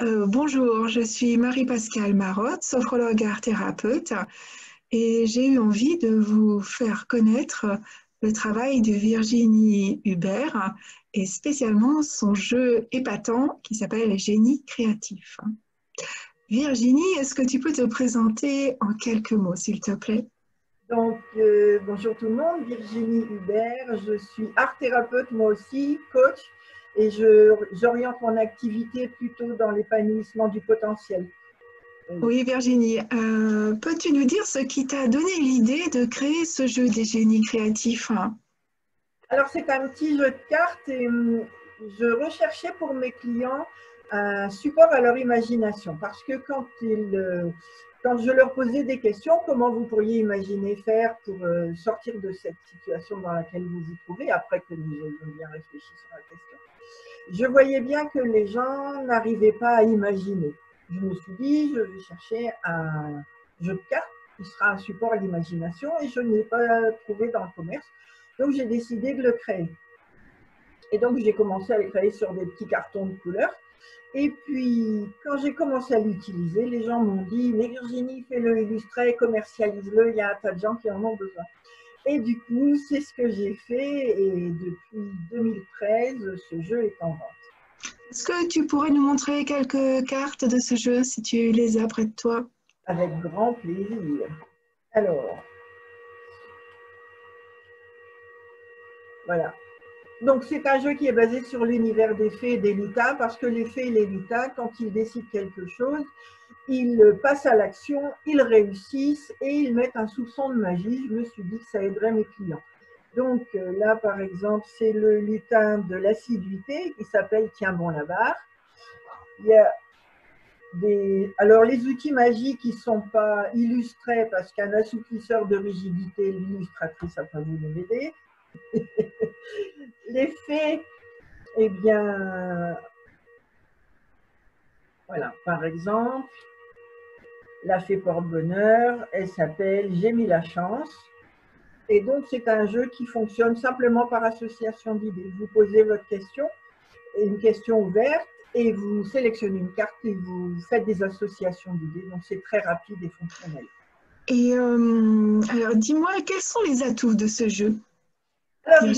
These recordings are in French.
Bonjour, je suis Marie-Pascale Marotte, sophrologue art-thérapeute, et j'ai eu envie de vous faire connaître le travail de Virginie Hubert et spécialement son jeu épatant qui s'appelle Génie créatif. Virginie, est-ce que tu peux te présenter en quelques mots, s'il te plaît? Donc, bonjour tout le monde, Virginie Hubert, je suis art-thérapeute moi aussi, coach, et j'oriente mon activité plutôt dans l'épanouissement du potentiel. Oui, Virginie, peux-tu nous dire ce qui t'a donné l'idée de créer ce jeu des génies créatifs? Alors, c'est un petit jeu de cartes et je recherchais pour mes clients un support à leur imagination parce que quand je leur posais des questions, comment vous pourriez imaginer faire pour sortir de cette situation dans laquelle vous vous trouvez, après que nous ayons bien réfléchi sur la question, je voyais bien que les gens n'arrivaient pas à imaginer. Je me suis dit, je vais chercher un jeu de cartes qui sera un support à l'imagination et je ne l'ai pas trouvé dans le commerce. Donc, j'ai décidé de le créer. Et donc, j'ai commencé à le créer sur des petits cartons de couleur. Et puis, quand j'ai commencé à l'utiliser, les gens m'ont dit « Mais Virginie, fais-le illustrer, commercialise-le, il y a un tas de gens qui en ont besoin. » Et du coup, c'est ce que j'ai fait. Et depuis 2013, ce jeu est en vente. Est-ce que tu pourrais nous montrer quelques cartes de ce jeu si tu les as près de toi? Avec grand plaisir. Alors, voilà. Donc, c'est un jeu qui est basé sur l'univers des fées et des lutins, parce que les fées et les lutins, quand ils décident quelque chose, ils passent à l'action, ils réussissent et ils mettent un soupçon de magie. Je me suis dit que ça aiderait mes clients. Donc là, par exemple, c'est le lutin de l'assiduité qui s'appelle Tiens bon la barre. Il y a alors, les outils magiques, ils ne sont pas illustrés parce qu'un assouplisseur de rigidité, l'illustratrice n'a pas voulu m'aider. Les fées, eh bien, voilà, par exemple, la fée porte-bonheur, elle s'appelle J'ai mis la chance. Et donc, c'est un jeu qui fonctionne simplement par association d'idées. Vous posez votre question, une question ouverte, et vous sélectionnez une carte et vous faites des associations d'idées. Donc, c'est très rapide et fonctionnel. Et alors, dis-moi, quels sont les atouts de ce jeu? Alors,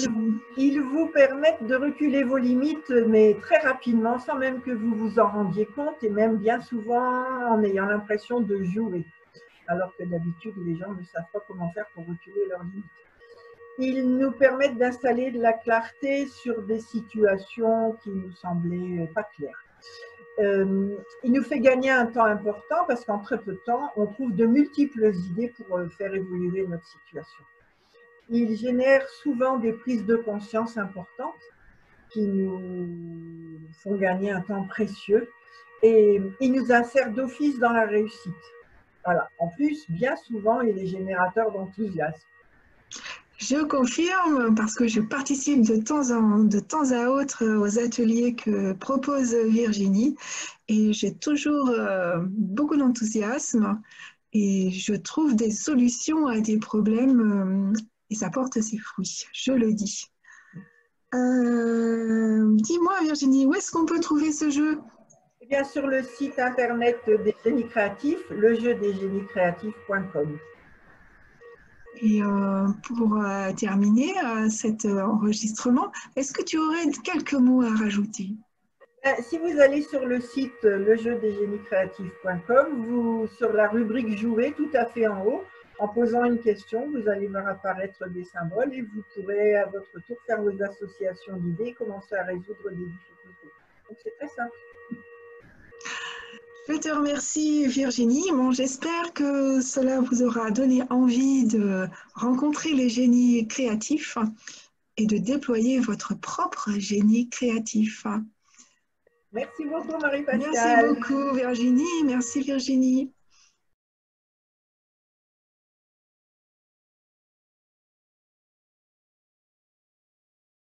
ils vous permettent de reculer vos limites, mais très rapidement, sans même que vous vous en rendiez compte, et même bien souvent en ayant l'impression de jouer, alors que d'habitude, les gens ne savent pas comment faire pour reculer leurs limites. Ils nous permettent d'installer de la clarté sur des situations qui nous semblaient pas claires. Il nous fait gagner un temps important parce qu'en très peu de temps, on trouve de multiples idées pour faire évoluer notre situation. Il génère souvent des prises de conscience importantes qui nous font gagner un temps précieux et il nous insère d'office dans la réussite. Voilà. En plus, bien souvent, il est générateur d'enthousiasme. Je confirme parce que je participe de temps à autre aux ateliers que propose Virginie et j'ai toujours beaucoup d'enthousiasme et je trouve des solutions à des problèmes et ça porte ses fruits, je le dis. Dis-moi Virginie, où est-ce qu'on peut trouver ce jeu? Eh bien, sur le site internet des génies créatifs, lejeu-des-génies-créatifs.com. Et pour terminer cet enregistrement, est-ce que tu aurais quelques mots à rajouter? Si vous allez sur le site lejeu-des-génies-créatifs.com, sur la rubrique jouer, tout à fait en haut, en posant une question, vous allez voir apparaître des symboles et vous pourrez à votre tour faire vos associations d'idées et commencer à résoudre des difficultés. Donc c'est très simple. Je te remercie Virginie. Bon, j'espère que cela vous aura donné envie de rencontrer les génies créatifs et de déployer votre propre génie créatif. Merci beaucoup Marie-Pascale. Merci beaucoup Virginie. Merci Virginie.